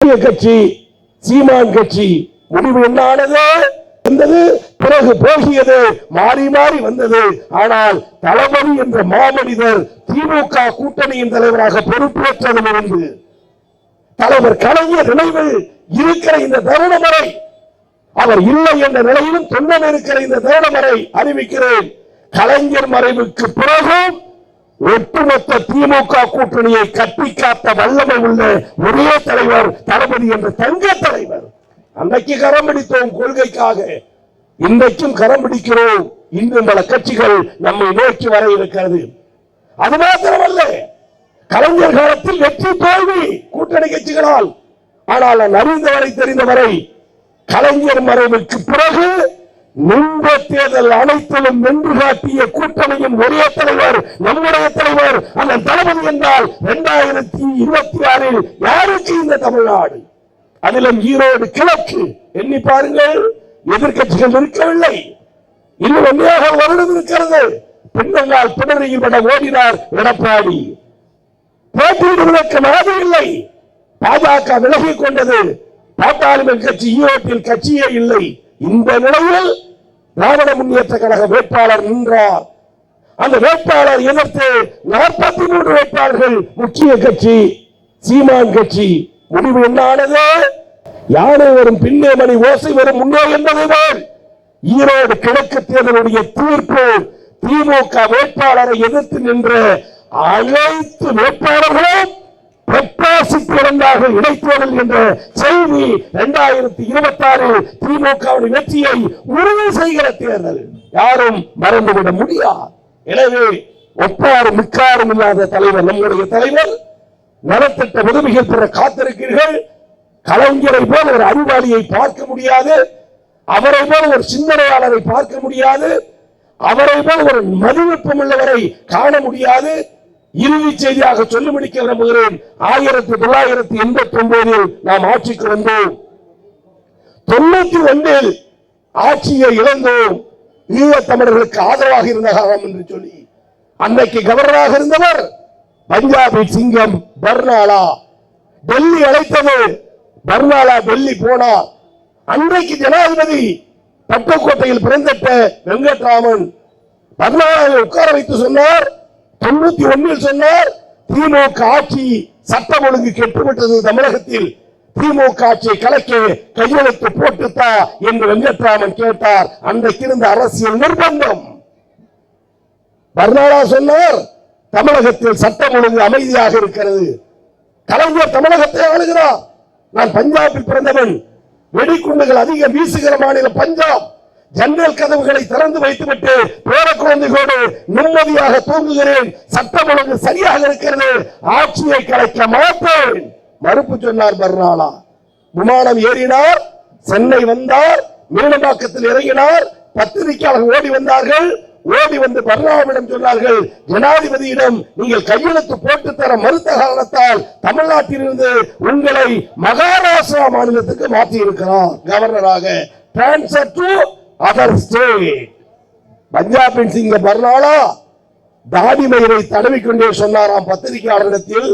கட்சி சீமான் கட்சி முடிவு என்னானது வந்தது, பிறகு போகியது, மாறி மாறி வந்தது. ஆனால் தளபதி என்ற மாமனிதர் திமுக கூட்டணியின் தலைவராக பொறுப்பேற்றதிலிருந்து தலைவர் கலைஞர் நினைவில் இருக்கிற இந்த தருணம் வரை, அவர் இல்லை என்ற நிலையிலும் தொண்டன் இருக்கிற இந்த தருணம் வரை அறிவிக்கிறேன். கலைஞர் மறைவுக்கு பிறகும் ஒட்டுமொத்த திமுக கூட்டணியை கட்டி காத்த வல்லமை உள்ள ஒரே தலைவர் தளபதி என்ற தங்க தலைவர். அன்றைக்கு கரம் பிடித்தோம் கொள்கைக்காக, இன்றைக்கும் கரம் பிடிக்கிறோம். இன்னும் பல கட்சிகள் நம்மை நோக்கி வர இருக்கிறது. அது மாத்திரமல்ல, கலைஞர் காலத்தில் வெற்றி தோல்வி கூட்டணி கட்சிகளால். ஆனால் நான் அறிந்தவரை தெரிந்தவரை கலைஞர் மறைவுக்கு பிறகு நின்ற தேர்தல் அனைத்திலும் வென்று காட்டிய கூட்டணியின் ஒரே தலைவர் நம்முடைய தலைவர் அந்த தளபதி என்றால் 2026 யாருக்கு இந்த தமிழ்நாடு? அதிலும் ஈரோடு கிழக்கு எண்ணி பாருங்கள், எதிர்கட்சிகள் இருக்கவில்லை. இன்னும் ஒன்றாக வருடம் இருக்கிறது. பின்னங்கால் பிணறியில் விட ஓடினார் எடப்பாடி. போட்டியிடுவதற்கு நாடு இல்லை. பாஜக விலகிக் கொண்டது. பாட்டாளி கட்சி ஈரோட்டில் கட்சியே இல்லை. இந்த நிலையில் திராவிட முன்னேற்ற கழக வேட்பாளர் நின்றார். அந்த வேட்பாளர் எதிர்த்து 43 வேட்பாளர்கள். முக்கிய கட்சி சீமான் கட்சி முடிவு என்னானது? யானை வரும் பின்னே மணி ஓசை வரும் முன்னே என்பதுதான் ஈரோடு கிழக்கு தேர்தலுடைய தீர்ப்பு. திமுக வேட்பாளரை எதிர்த்து நின்ற அனைத்து வேட்பாளர்களும் இடைத்தேர்தல் என்ற செய்தி 2026 திமுகவின் வெற்றியை உறுதி செய்கிற தேர்தல். யாரும் மறந்துவிட முடியாது. எனவே ஒப்பாரும் மிக்காரும் இல்லாத தலைவர் நம்முடைய தலைவர். நலத்திட்ட உதவிகள் பெற காத்திருக்கிறீர்கள். கலைஞரை போல ஒரு அறிவாளியை பார்க்க முடியாது, அவரை போல ஒரு சிந்தனையாளரை பார்க்க முடியாது, அவரை போல ஒரு மதிநுட்பம் உள்ளவரை காண முடியாது. இறுதி செய்தியாக சொல்லி முடிக்க விரும்புகிறேன். 1989 நாம் ஆட்சிக்கு வந்தோம். 91 ஆட்சியை இழந்தோம். ஈழத் தமிழர்களுக்கு ஆதரவாக இருந்த காலம் என்று சொல்லி அன்றைக்கு கவர்னராக இருந்தவர் பஞ்சாபின் சிங்கம் பர்னாலா. டெல்லி அழைத்தது, பர்னாலா டெல்லி போனார். அன்றைக்கு ஜனாதிபதி பட்டுக்கோட்டையில் பிறந்தட்ட வெங்கட்ராமன் பர்னாலாவை உட்கார வைத்து சொன்னார். 91 சொன்னார், திமுக ஆட்சி சட்டம் ஒழுங்கு கெட்டுவிட்டது தமிழகத்தில், திமுக ஆட்சியை கலைக்க கையெழுத்து போட்டுத்தா என்று வெங்கட்ராமன் கேட்டார். அன்றைக்கு இருந்த அரசியல் நிர்பந்தம். பர்னாலா சொன்னார், தமிழகத்தில் சட்டம் ஒழுங்கு அமைதியாக இருக்கிறது. கலைஞர் தமிழகத்தை ஆளுகிறார். நான் பஞ்சாபில் பிறந்தவன். வெடிக்குண்டுகள் அதிகம் வீசுகிற மாநிலம் பஞ்சாப். ஜன்னல் கதவுகளை திறந்து வைத்துவிட்டு பேர குழந்தைகளோடு நிம்மதியாக தூங்குகிறேன். சட்டம் ஒழுங்கு சரியாக இருக்கிறது. ஆட்சியை கலைக்க மாட்டேன் மறுப்பு சொன்னார் பர்னாலா. விமானம் ஏறினார், சென்னை வந்தார், மீனம்பாக்கத்தில் இறங்கினார். பத்திரிகையாளர்கள் ஓடி வந்தார்கள். ஓடி வந்து பர்னாலாவிடம் சொன்னார்கள், ஜனாதிபதியிடம் நீங்கள் கையெழுத்து போட்டு தர மறுத்த காரணத்தால் தமிழ்நாட்டிலிருந்து உங்களை மகாராஷ்டிரா மாநிலத்துக்கு மாற்றி இருக்கிறார் கவர்னராக. Transfer to other state. பஞ்சாபின் சிங்க பர்னாலா தாடி மயிரை தடவிக்கொண்டே சொன்னாராம் பத்திரிகையாளரிடத்தில்.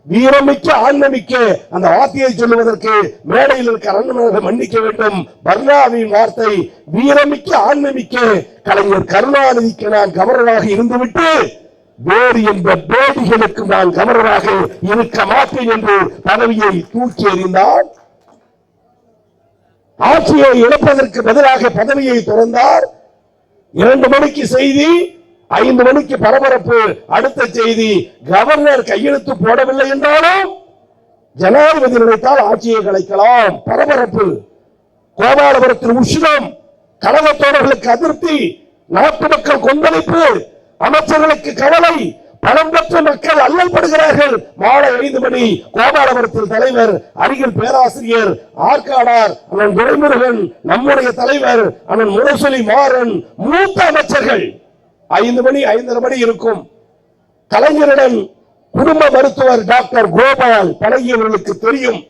வீரமிக்க ஆன்மமிக்க அந்த வார்த்தையை சொல்லுவதற்கு மேடையில் இருக்கிற அண்ணன் மன்னிக்க வேண்டும். பர்னாவின் வார்த்தை வீரமிக்க ஆன்மமிக்க கலைஞர் கருணாநிதிக்கு நான் கவர்னராக இருந்துவிட்டு வேறு என்ற பேடிகளுக்கு நான் கவர்னராக இருக்க மாட்டேன் என்று பதவியை தூக்கி எறிந்தார். ஆட்சியை இழப்பதற்கு பதிலாக பதவியை துறந்தார். 2 மணிக்கு செய்தி, 5 மணிக்கு பரபரப்பு. அடுத்த செய்தி, கவர்னர் கையெழுத்து போடவில்லை என்றாலும் ஜனாதிபதி நினைத்தால் ஆட்சியை கலைக்கலாம். பரபரப்பு. கோபாலபுரத்தில் உஷ்ணம், கழகத்தோழர்களுக்கு அதிருப்தி, நாட்டு மக்கள் கொந்தளிப்பு, அமைச்சர்களுக்கு கவலை, பணம் பெற்ற மக்கள் அல்லல்படுகிறார்கள். மாலை 5 மணி கோபாலபுரத்தில் தலைவர், அருகில் பேராசிரியர் ஆற்காடார், அண்ணன் துரைமுருகன், நம்முடைய தலைவர் அண்ணன் முரசொலி மாறன், மூத்த அமைச்சர்கள். 5 மணி 5:30 மணி இருக்கும். கலைஞரிடம் குடும்ப மருத்துவர் டாக்டர் கோபால் பழகியவர்களுக்கு தெரியும்.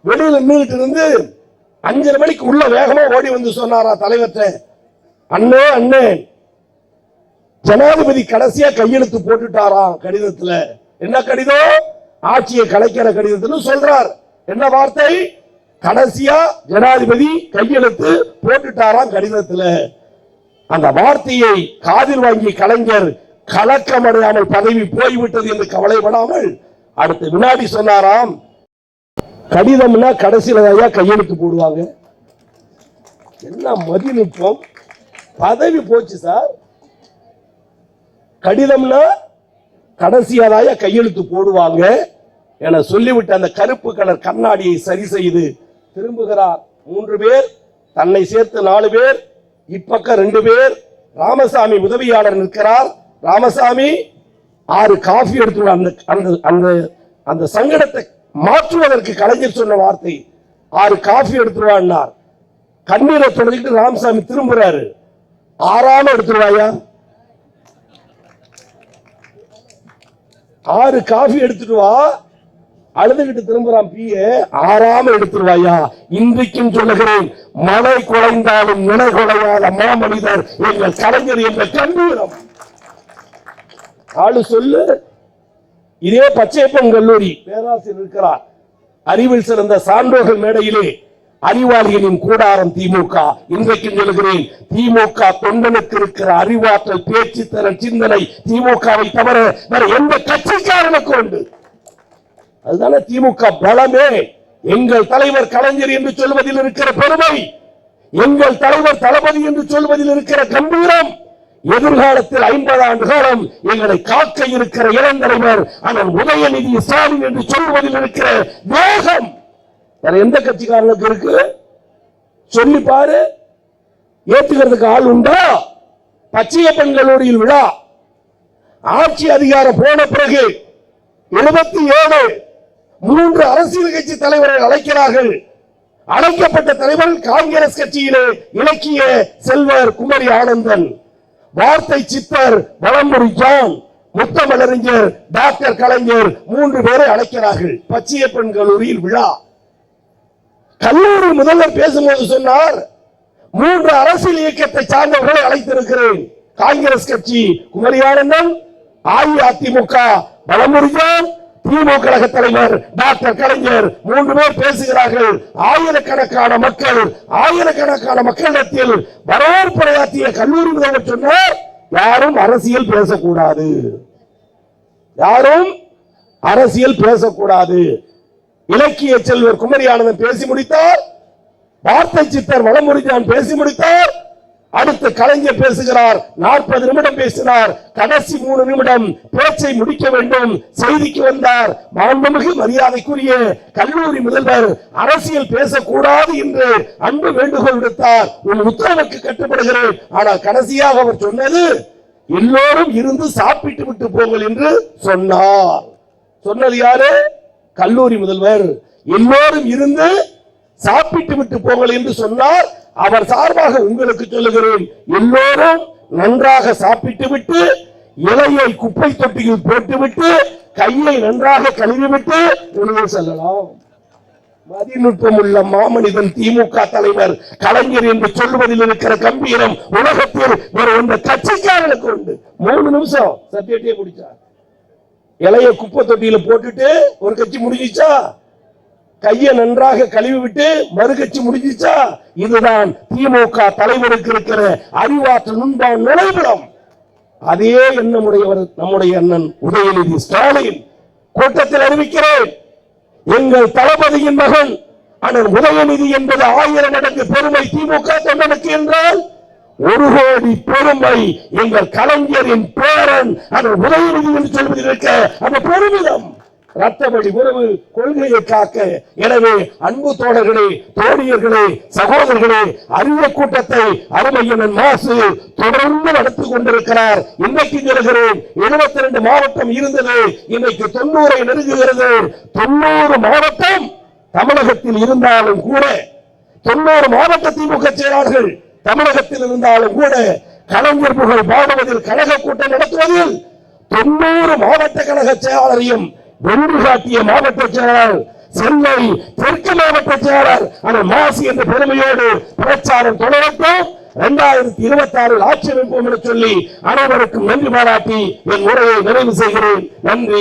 வெளியில் நின்றுட்டு இருந்து 5:30 மணிக்கு உள்ள வேகமா ஓடி வந்து சொன்னாரா தலைவர்கிட்ட, அண்ணே அண்ணே ஜனாதிபதி கடைசியா கையெழுத்து போட்டுட்டாராம் கடிதத்துல. என்ன கடிதம்? ஆட்சியை கலைக்கிற கடிதத்தில் சொல்றார். என்ன வார்த்தை? கடைசியா ஜனாதிபதி கையெழுத்து போட்டுட்டாராம் கடிதத்துல. அந்த வார்த்தையை காதில் வாங்கி கலைஞர் கலக்கமடையாமல் பதவி போய்விட்டது என்று கவலைப்படாமல் அடுத்த வினாடி சொன்னாராம், கடிதம்னா கடைசியில தான் கையெழுத்து போடுவாங்க. என்ன மதிநுட்பம்! பதவி போச்சு சார், கடிதம்னா கடைசியாதாய கையெழுத்து போடுவாங்க என சொல்லிவிட்டு அந்த கருப்பு கலர் கண்ணாடியை சரி செய்து திரும்புகிறார். 3 பேர், தன்னை சேர்த்து 4 பேர், இப்பக்கம் 2 பேர். ராமசாமி உதவியாளர் நிற்கிறார். ராமசாமி 6 காஃபி எடுத்து அந்த சங்கடத்தை மாற்றுவதற்கு கலைஞர் சொன்ன வார்த்தை 6 காஃபி எடுத்துருவான்னார். கண்ணீரை தொடர்ந்து ராமசாமி திரும்புறாரு. 6 எடுத்துருவாயா? 6 காஃபி எடுத்துட்டு வா. அழுதுகிட்டு திரும்புறான் பிஏ. 6 எடுத்துருவாயா? இன்றைக்கும் சொல்லுகிறேன், மழை குறைந்தாலும் இணை குறையாத மாமனிதர் எங்கள் கலைஞர் என்ற கண்ணீரம். ஆளு சொல்லு. இதே பச்சையப்பன் கல்லூரி பேராசிரியர் இருக்கிறார். அறிவில் சிறந்த சான்றோர்கள் மேடையிலே அறிவாளிகளின் கூடாரம் திமுக. இன்றைக்கும் சொல்கிறேன், திமுக தொண்டனுக்கு இருக்கிற அறிவாற்றல், பேச்சு திறன், சிந்தனை திமுகவை தவிர வேற எந்த கட்சிக்காரனுக்கு உண்டு. அதுதானே திமுக பலமே. எங்கள் தலைவர் கலைஞர் என்று சொல்வதில் இருக்கிற பெருமை, எங்கள் தலைவர் தளபதி என்று சொல்வதில் இருக்கிற கம்பீரம், எதிர்காலத்தில் 50 ஆண்டு காலம் எங்களை காக்க இருக்கிற இளந்தலைவர் அண்ணன் உதயநிதி ஸ்டாலின் என்று சொல்வதில் இருக்கிற வேகம் வேற எந்த கட்சிக்காரனுக்கு இருக்கு? சொல்லி பாரு. ஏத்துக்கிறதுக்கு ஆள் உண்டா? பச்சையப்பன் கல்லூரியில் விழா. ஆட்சி அதிகாரம் போன பிறகு 77 3 அரசியல் கட்சி தலைவர்கள் அழைக்கிறார்கள். அழைக்கப்பட்ட தலைவர்கள் காங்கிரஸ் கட்சியிலே இலக்கிய செல்வர் குமரி ஆனந்தன், வார்த்தை சித்தர் வலம்புரி ஜான், முத்தமிழறிஞர் டாக்டர் கலைஞர் 3 பேரை அழைக்கிறார்கள். பச்சையப்பன் கல்லூரியில் விழா. கல்லூரி முதல்வர் பேசும்போது சொன்னார், 3 அரசியல் இயக்கத்தை சார்ந்தவர்களை அழைத்திருக்கிறேன். காங்கிரஸ் கட்சி குமரி ஆனந்தன், அஇஅதிமுக வலம்புரி ஜான், திமுக கழக தலைவர் டாக்டர் கலைஞர் 3 பேர் பேசுகிறார்கள். ஆயிரக்கணக்கான மக்களிடத்தில் வரவேற்புரையாற்றிய கல்லூரி முதல்வர் சொன்னார், யாரும் அரசியல் பேசக்கூடாது, யாரும் அரசியல் பேசக்கூடாது. இலக்கிய செல்வர் குமரி ஆனந்தன் பேசி முடித்தார். வார்த்தை சித்தர் வலம்புரி ஜான் பேசி முடித்தார். அடுத்து கலைஞர் பேசுகிறார். 40 நிமிடம் பேசினார். கடைசி 3 நிமிடம் பேச்சை முடிக்க வேண்டும். செய்திக்கு வந்தார். மாண்புமிகு மரியாதைக்குரிய கல்லூரி முதல்வர் அரசியல் பேசக்கூடாது என்று அன்பு வேண்டுகோள் விடுத்தார். உன் உத்தரவுக்கு கட்டுப்படுகிறேன். ஆனால் கடைசியாக அவர் சொன்னது, எல்லோரும் இருந்து சாப்பிட்டு விட்டு போங்கள் என்று சொன்னார். சொன்னது யாரு? கல்லூரி முதல்வர். எல்லோரும் இருந்து சாப்பிட்டு விட்டு போங்கள் என்று சொன்னார். அவர் சார்பாக உங்களுக்கு சொல்லுகிறேன், எல்லோரும் நன்றாக சாப்பிட்டு விட்டு, இலையை குப்பை தொட்டியில் போட்டுவிட்டு, கையை நன்றாக கழுவிவிட்டு வெளியே செல்லலாம். மதிநுட்பம் உள்ள மாமனிதன் திமுக தலைவர் கலைஞர் என்று சொல்வதில் இருக்கிற கம்பீரம் உலகத்தில் வேற எந்த கட்சிக்காரனுக்கு உண்டு. 3 நிமிஷம் சத்தியத்தையே குடிச்சார். இலையை குப்பை தொட்டியில போட்டுட்டு ஒரு கட்சி முடிஞ்சிச்சா? கையை நன்றாக கழுவி விட்டு மறு கட்சி முடிஞ்சிச்சா? இதுதான் திமுக தலைவருக்கு இருக்கிற அறிவாற்றல் நுண்பான நுழைவிடம். அதே எண்ணமுடையவர் நம்முடைய அண்ணன் உதயநிதி ஸ்டாலின். கூட்டத்தில் அறிவிக்கிறேன், எங்கள் தளபதியின் மகன் அண்ணன் உதயநிதி என்பது 1000 மடங்கு பெருமை திமுக தொண்டனுக்கு என்றால், 1 கோடி பெருமை எங்கள் கலைஞரின் பேரன் அண்ணன் உதயநிதி என்று சொல்வதில் இருக்க அந்த பெருமிதம். ரத்தபடி உறவு கொள்கையை காக்க. எனவே அன்பு தோழர்களே, தோழியர்களே, சகோதரர்களே, அறிவு கூட்டத்தை அருமையண்ணன் மாசு தொடர்ந்து நடத்தி கொண்டிருக்கிறார். இன்றைக்கு சொல்கிறேன், 72 மாவட்டம் இருந்தது, இன்றைக்கு 90 நெருங்குகிறது. 90 மாவட்டம் தமிழகத்தில் இருந்தாலும் கூட, 90 மாவட்ட திமுக செயலாளர்கள் தமிழகத்தில் இருந்தாலும் கூட, கலைஞர் புகழ் பாடுவதில், கழக கூட்டம் நடத்துவதில் 90 மாவட்ட கழக செயலாளரையும் வென்று காட்டிய மாவட்ட செயலாளர், சென்னை தெற்கு மாவட்ட செயலாளர் ஆனால் மாசி என்ற பெருமையோடு பிரச்சாரம் தொடரட்டும். 2026 ஆட்சி அமைப்போம் என சொல்லி அனைவருக்கும் நன்றி பாராட்டி என் உரையை நிறைவு செய்கிறேன். நன்றி.